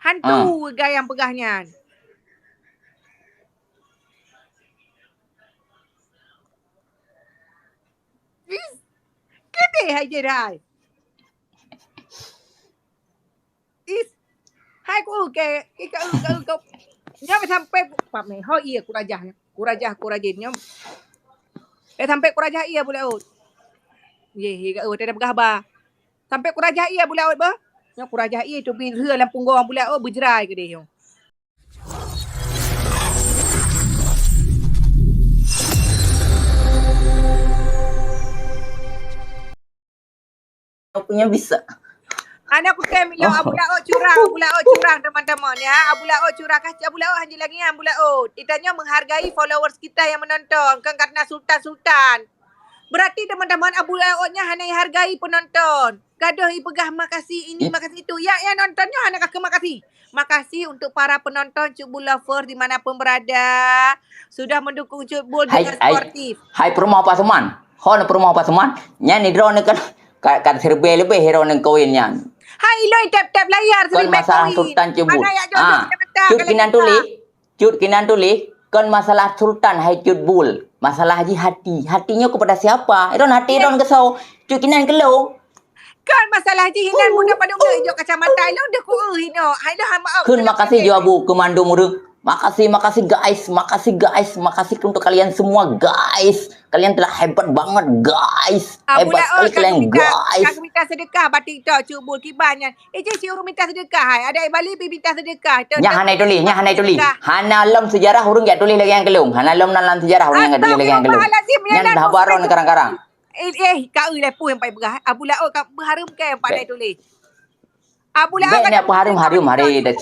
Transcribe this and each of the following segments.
Hantu gaya yang pegahnya. Kedih aja dah. Hai ku ke kau nyam sampai pak me ho iya ku rajahnya sampai ku rajah iya boleh ut ye ga ut ada begah ba sampai ku rajah iya boleh ut ba nya ku rajah iya tu bi rưa lampung gong boleh ut berjerai ke dia punya bisa. Anak aku kem lo abula curang teman-teman ya. Abula curang kasih abula hanya lagi abula ditanya menghargai followers kita yang menonton kan karena sultan. Berarti teman-teman abula nya hanya hargai penonton. Gaduh pegah makasih ini makasih itu. Ya nontonnya hanya kakak makasih. Makasih untuk para penonton Cukbul Lovers dimanapun berada sudah mendukung Cukbul dengan sportif. Hai promo apa teman? Hon promo apa teman? Nyanyi drone kan serbe lebih hero neng koinnya. Hai lo tap layar kan masalah sultan Cukbul. Cut kinan tulis kan masalah sultan hai Cukbul. Masalah haji hatinya kepada siapa? Iron hati iron kesau. Cut kinan kelo. Kan masalah haji hinan muda pada muda hijau kacamata lo dah ku hino. Hai dah maaf. Kun makasih jawabu kemando murung. Makasih guys, makasih untuk kalian semua guys. Kalian telah hebat banget guys. Hebat sekali kalian guys. Aku minta sedekah batik tok Cukbul kibannya. Je si urung minta sedekah hai. Ada balik minta sedekah. Nya hanai tulis. Hana lom sejarah urung ya tulis lagi yang kelung. Hana lom dalam sejarah urung yang tulis lagi yang kelung. Nya dah baron karang-karang. Kau lepu yang pai begah. Abula kau berharum ke yang pandai tulis. Abula kan apa harum hari dah.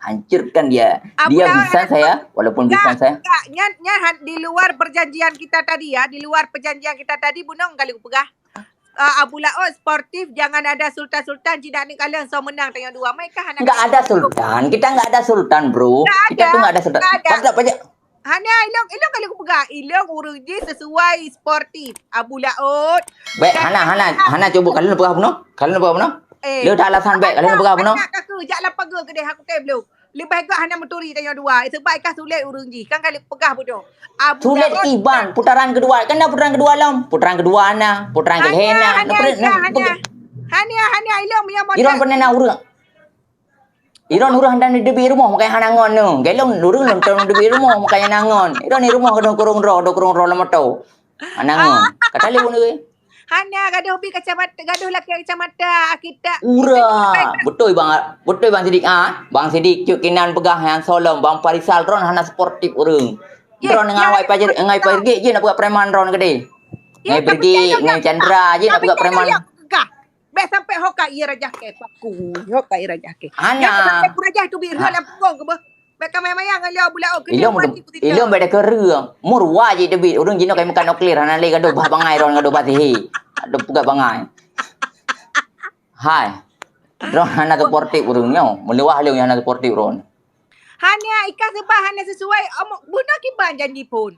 Hancurkan dia. Dia bisa saya walaupun bisa saya. Nya di luar perjanjian kita tadi ya, bunong kali pegah. Abula sportif jangan ada sultan tidak ni kalian so menang tengok dua mereka enggak ada sultan. Kita enggak ada sultan, bro. Kita tuh enggak ada sultan. Banyak hanya ilong kali aku pegang. Ilong uruji sesuai sportif. Abula baik, Hana coba kalian pegang puno. Lu dah alasan baik kalian pegang puno. Aku jak lapang ke kedai aku ke belum. Lebih ke Hana menturi tanya dua. Sebab ikan sulit uruji. Kan kali pegang puno. Sulit iban putaran kedua. Kan dah putaran kedua lam. Putaran kedua Hana, putaran kedua Hana ilong punya modal. Iron pernah urang. Iron urang dan di rumah makanya hanangon no. Gelong urang nonton di rumah makanya nangon. Iron di rumah kadang kurung ro lamato. Hanangon. Kata le pun we. Hana gaduh bi kacamata, gaduh laki kacamata kita. Betul bang Sidik Bang Sidik cuk kinan pegah yang solom Bang Farisal ron hana sportif urang. Ron ngawai pajer ngai pergi je nak buat preman ron gede. Ngai pergi ngai Chandra je nak buat preman. Be sampai hoka ia rajah ke paku. Hoka ia rajah ke. Ana. Sampai rajah tu bi rela pungong ke bah. Be kamai mayang ngalio bulao ke. Ilom beda kereng. Murwa je debi urang jino kai makan nuklir hana le gaduh bah bangai ron gaduh patihi. Aduh puga bangai. Hai. Ron hana sportif urangnya. Melewah leu hana sportif ron. Hanya ikan sebah hanya sesuai bunuh kiban janji pun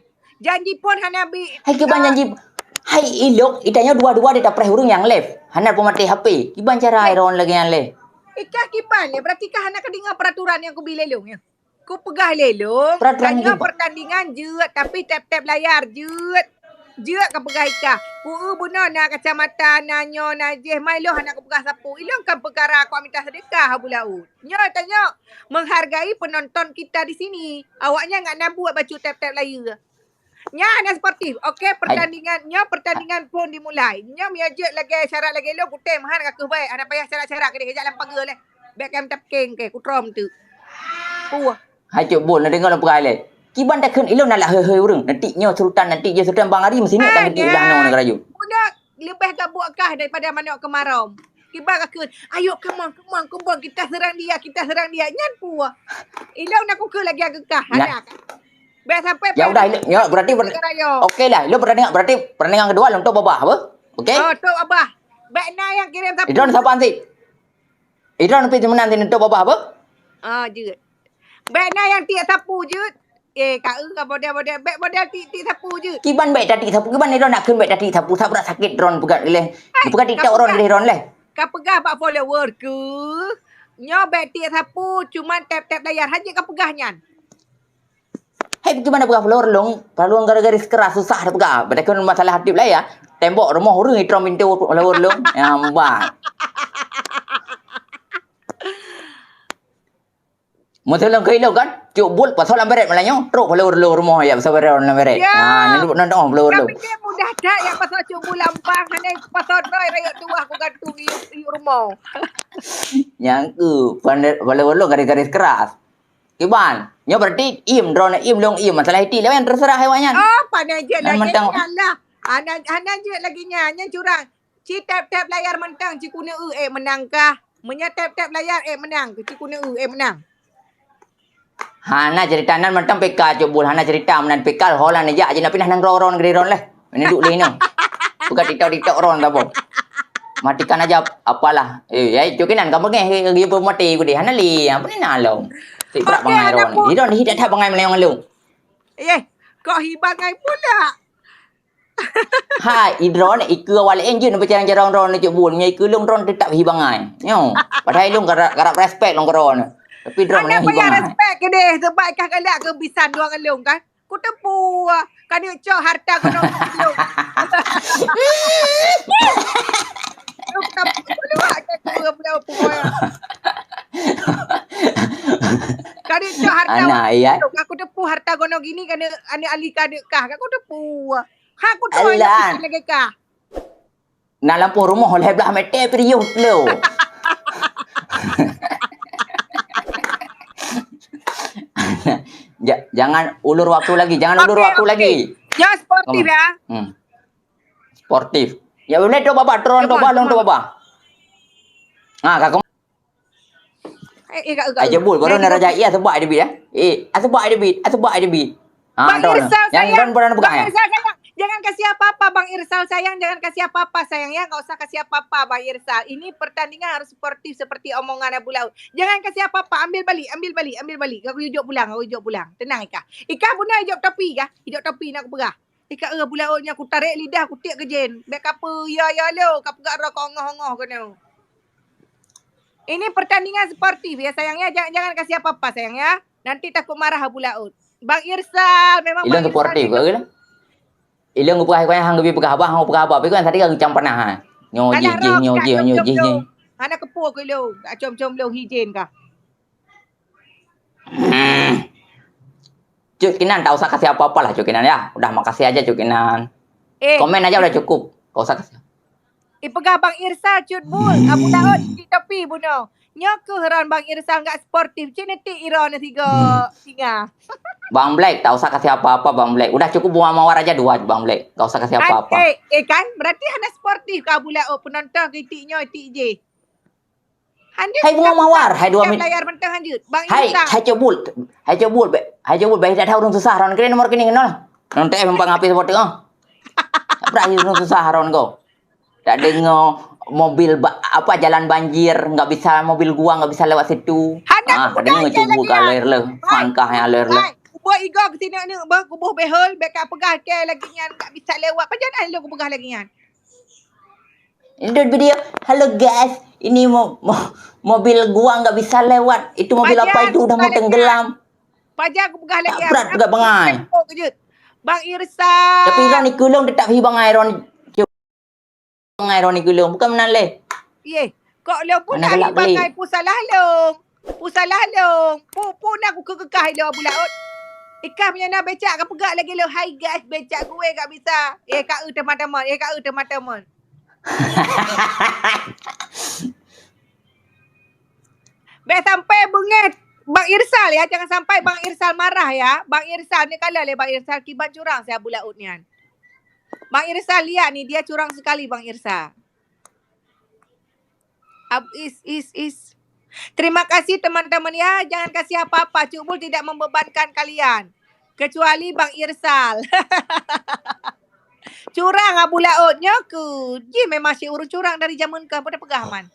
hanya bi. Hai kiban janji. Hai ilok itanya dua-dua dia preh urang yang left. Hana pemati HP. Kiban cara iron lagi yang left. Ika kiban le berarti kah hana kedengar peraturan yang ku bilelong ya. Ku pegah lelong. Pertandingan jeut tapi tap-tap layar jeut. Jeut ka pegah ika. Ku bunuh na kacamata nanyo najih mai lo hana ku pegah sapu. Ilong kan perkara aku minta sedekah habulaut. Nyo tanya menghargai penonton kita di sini. Awaknya enggak nak buat baju tap-tap layar. Nya ada sportif. Okey pertandingan pun dimulai. Nya miajak lagi syarat lagi lo kutem han ka baik. Ana payah syarat-syarat ke dia jalan pagar le. Baik kam tapkeng ke kutrom tu. Puah. Hai cuk nak dengar apa le. Kiban dah keun ilon nak heu urang. Nanti sultan Bang Ari mesti nak tang kita dah no negara you. Budak lebih gabukkah daripada mana kemarau. Kiban ka keun. Ayo come on kita serang dia. Nyan puah. Ilon nak ku lagi agakah. Hana. Biar sampai ya udah ya berarti okey lah lo pertandingan kedua lo untuk babah apa okey tu abah baiknya yang kirim sapu Idron siapa nanti Idron pergi menang untuk babah apa je baiknya yang tiap sapu je Kak kau model-model beg model tik sapu je. Kiban baik tadi sapu kiban ni nak kun baik tadi sapu tak berat sakit ron pegat leh. Pegat TikTok kau ron pegat. gede ron leh. Kau pegah bak follower ke? Nyo beg tik sapu cuma tap-tap layar haji kau pegahnya. Hei gimana pegah peluang garis keras susah dah pegah. Pada kun masalah hadip lah ya. Tembok rumah orang itrom pintu peluang long. Ya mbak. Masa lang kayo kan, cubul pasal ang beret malanyo, tro pala rumah ya pasal beret ang beret. Ya. Nandong pala Kau fikir mudah tak yang pasal cubu lampang hanya pasal roy rayuk tua aku gantung di rumah. Yang ke pala garis keras. Kiban, nyo berarti im drone im masalah itu lawan terserah hewannya. Oh, pandai je lagi mentang. lah. Ana je lagi nya curang. Ci tap-tap layar mentang ci kuna menang kah? Menya tap-tap layar menang, ci kuna menang. Hana cerita nan mentang PK cubul Hana cerita menan PK holan aja aja napinah nang ron gede ron leh. Ini duk leh no. Bukan TikTok ron tabo. Matikan aja apalah. Ya cukinan kamu ngeh dia mati ku deh Hana li apa ni nalong. Si prak bangai ron. Idon hidat tak bangai meleong lu. Kok hibang ai pula. Ha idron ikeu wale enjin bercarang jarang ron cubul nya ikeu lung ron tetap hibangai. Nyo. Padahal lung garap respect lung ron. Tapi drone ni hibang. Ana respect ke deh sebab kah galak ke bisan dua ngelung kan. Ku tepu kan dia cok harta ku nak ngelung. Lu keluar ke pula punya. Kan dia cok harta. Ana iya. Aku tepu harta gono gini kan ane alika dekah kan ku tepu. Ha ku tu Alan. lagi kah. Nak lampu rumah oleh belah mete periuh lo. Jangan ulur waktu lagi, Jangan sportif ya. Sportif. Ya boleh tu bapa, turun tu bapa. Kakak. Aja bul, baru nak raja iya sebab ada bit ya. Sebab ada bit. Bang Irsal sayang. Bang Irsal sayang. Jangan kasih apa-apa Bang Irsal sayang, jangan kasih apa-apa sayang ya, enggak usah kasih apa-apa Bang Irsal. Ini pertandingan harus sportif seperti omongan Abu Laut. Jangan kasih apa-apa, ambil balik. Aku hijau pulang. Tenang Ika. Ika bunda hijau topi kah? Hijau topi nak aku pegah. Ika Abu Lautnya aku tarik lidah aku tiak ke jen. Bek apa? Ya lo, kau pegah rokok ongoh-ongoh kena. Ini pertandingan sportif ya sayang ya, jangan kasih apa-apa sayang ya. Nanti takut marah Abu Laut. Bang Irsal memang Bang Irsal sportif ke lah. Ilang ko kaya hang gabi pagkahaba pero kan tadi kang campan na. Nyo ji. Anak kepu ko lo, acom-com lo hijin kah. Cuk Kinan tak usah kasih apa-apa lah Cuk Kinan ya. Udah makasih aja Cuk Kinan. Komen aja udah cukup. Tak usah kasih. Pegah Bang Irsal cut bul. Abu Laut di tepi buno. Nyo ke heran Bang Irsal enggak sportif. Cik nanti iron tiga. Bang Black, tak usah kasih apa-apa Bang Black. Udah cukup bunga mawar aja 2 Bang Black. Tak usah kasih apa-apa. Kan berarti hanya sportif ke Abu Laut penonton kritiknya itik je. Hai bunga mawar, hai 2 minit. Layar mentang hanjut. Bang Irsal. Hai cebul, baik dah tahu orang susah ron kene nomor kene nol. Nanti memang ngapi seperti Berani orang susah ron kau. Tak dengar mobil jalan banjir, enggak bisa mobil gua enggak bisa lewat situ. Kadang cebul ka ler le. Fangkah yang ler le. Buat igo ke sini ni kubuh behol beka pegah ke lagi nyan tak bisa lewat. Pajan lu pegah lagi nyan. Ini video. Halo guys, ini mobil gua nggak bisa lewat. Itu mobil Pajan, apa itu udah mau tenggelam. Pajan aku pegah lagi. Berat juga bangai. Bang Irsal. Tapi Ron ikulung tetap hi bangai Ron. Bangai Ron ikulung bukan menale. Ye, kok lo pun nak bangai pusalah long. Pun aku kekekah lo Abu Laut. Ikan punya nak becak ke pegak lagi lo. Hai guys, becak gue tak bisa. Kak teman-teman. Baik sampai bengit Bang Irsal ya. Jangan sampai Bang Irsal marah ya. Bang Irsal ni kalau Bang Irsal kibat curang saya Abu Laut ni kan. Bang Irsal lihat ni dia curang sekali Bang Irsal. Terima kasih teman-teman ya. Jangan kasih apa-apa. Cubul tidak membebankan kalian. Kecuali Bang Irsal. Curang Abu Lautnya ke. Ji memang si urus curang dari zaman ke. Pada pegaman.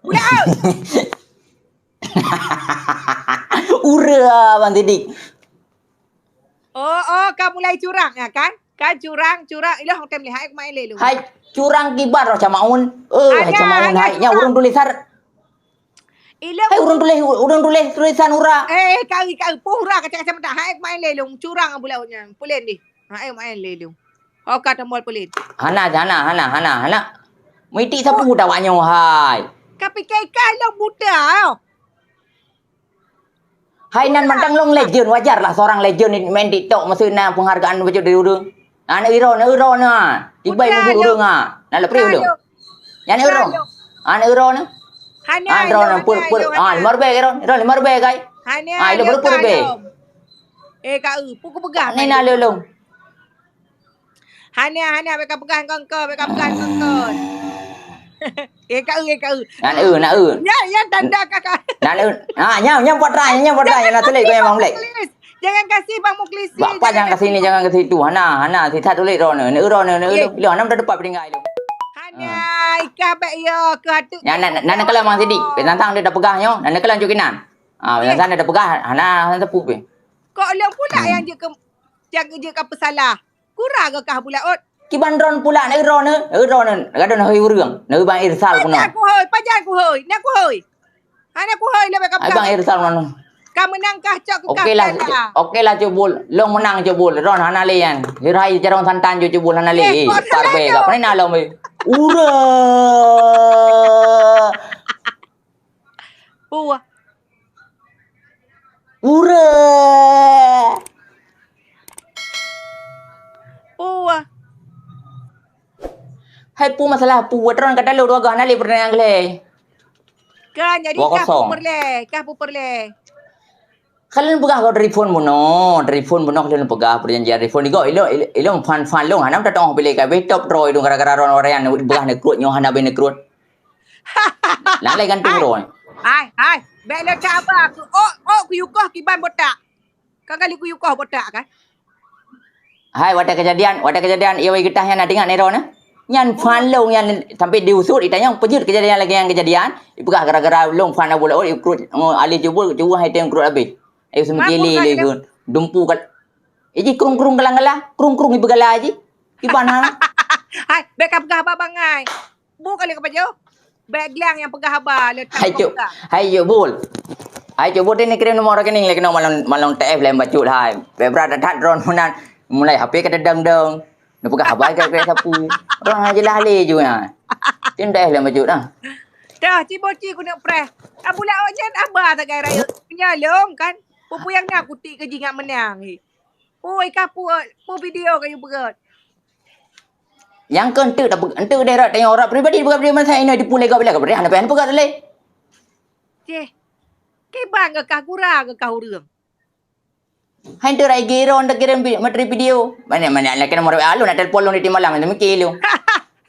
Pula. Ura Bang Sidik. Oh, kau mulai curang ya kan? Kan curang. Ilah hotel lihat aku main lelu. Hai curang kibar macam maun. Hai Hanya, macam maun hanya hai nya curang. urang tulisar. Ilah Hai urang tulis tulisan ura. kau pura kacang-kacang mentah. Hai aku main lelu. Curang pula punya. Pulen di. Hai aku main lelu. Oh kata mall pulen. Hana. Miti sapu dah wanyo hai. Kau fikir kalau buta. Hai nan mantang long legend wajar lah seorang legend ni main TikTok masa na penghargaan baju dari urang. Anak iro na. Tibai bubu urang ah. Nak lepri urang. Yang iro. Anak iro na. Hanya Iro na pur 5 rupiah iro 5 rupiah kai. Hanya Ilo pur rupiah. kau pukul pegang. Ni na lelong. Hanya beka pegang kau. Kau. Nak Ya tanda kakak. Nyam buat rai nak tulis kau yang mamlek. Jangan kasih Bang Muklis. Bapak jangan ke sini jangan ke situ. Hana si tak tulis ro ne. Ro hanam dah depan peringgai lu. Hanya ikah bek ya ke hatu. Nana kala Mang Sidik. Pentang dia dah pegah nyo. Nana kala cukinan. Pentang dia dah pegah. Hana tepu pe. Kok long pula yang je ke jaga je apa salah. Kurang ke kah pula ot. Ki bandron pula nak ro ne. Gadon hoi urang. Ne bang Irsal kuno. Pajan aku hoi. Nak aku hoi. Hana aku hoi le bek Ai bang Irsal kuno. Kau menang kah cak ke Okey lah cubul. Long menang cubul. Ron hana lean. Hirai jarong santan cubul hana le. Parbe ka. Pani na lo me. Ura. Puah. Ura. Hai pu masalah pu ron kata lu dua gana le pernah angle. Kan jadi kah perle. Kalian pegah kau dari phone muno kalian pegah perjanjian dari phone ni ilo fan long hanam tatong pilih ka top roy dong gara-gara ron orang pegah ne krut nyo hana be ne krut. Lah lai gantung roy. Hai. Bela caba aku. Ku yukoh kiban botak. Kau kali ku yukoh botak kan? Hai wadah kejadian ia kita yang nak dengar nero na. Nyan fan long yang sampai diusut itanya pejut kejadian ipegah gara-gara long fan bola krut ali jubul hai teng krut habis. Semua kili le dumpu kat. Iji krung galang-galang, krung ibegala aji. Gimana? Hai, backup pegah abang bangai. Bu kali ke baju. Bag gelang yang pegah abang letak. Hai jo bul. Hai jo bul ni kirim nomor rekening lek no malong TF lem baju hai. Bebra tat ron munan mulai HP kata dang. Nak pegah abang ke sapu. Orang aja lah le jo ya. Tindai lem baju dah. Dah ciboci ku nak press. Abula ojen abah tak kira raya. Penyalong kan. Pupu yang nak kutik ke jingat menang ni. Oi kapu video kayu berat. Yang ke ente daerah tanya orang pribadi bukan pribadi mana saya ini dipulai kau bila kau beri hana pen pegat le. Ceh. Ke bang ke kah kurang ke kau urang. Hai ente rai gero ente kirim materi video. Mana nak kena nomor alu nak telefon lu ni malam ente mikir lu.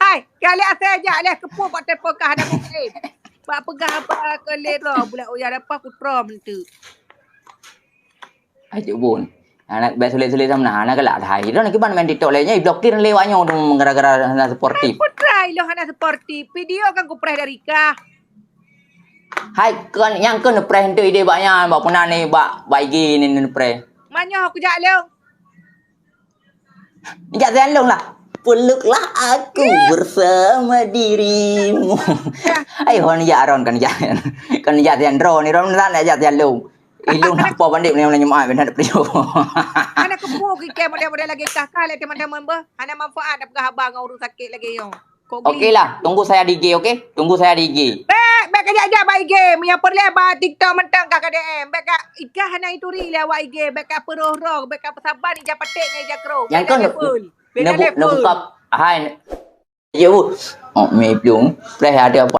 Hai, kali asal ajak leh kepu buat telefon kah ada mungkin. Bak pegah apa ke lera pula ya dapat putra mentu. Ajuk bun. Anak biasa sulit sama anak kelak hai. Ron kiban main TikTok le nya blokir lewanya dong gara-gara hana sportif. Putra ilo hana sportif. Video kan ku press dari kah. Hai kan yang kan press ente ide baknya bak pernah ni bak IG ni press. Manyo aku jak leo. Jak zalong lah. Peluklah aku bersama dirimu. Ai hon ya ron kan jak ron ni ron nak jak zalong. Ilung nak apa bandit ni nyemai benar prio. Ana kepu ke model lagi kakak le teman-teman bah. Ana manfaat dak abang urus sakit lagi yo. Okeylah, tunggu saya di IG okey? Tunggu saya di IG. Bek kejap baik game yang perle ba TikTok mentang kakak DM. Bek ikah hana itu ri le awak IG. Bek peroroh, bek sabar ni japatek ngai jakro. Yang kan nak buka hai. Ya bu. Oh, me belum. Play ada apa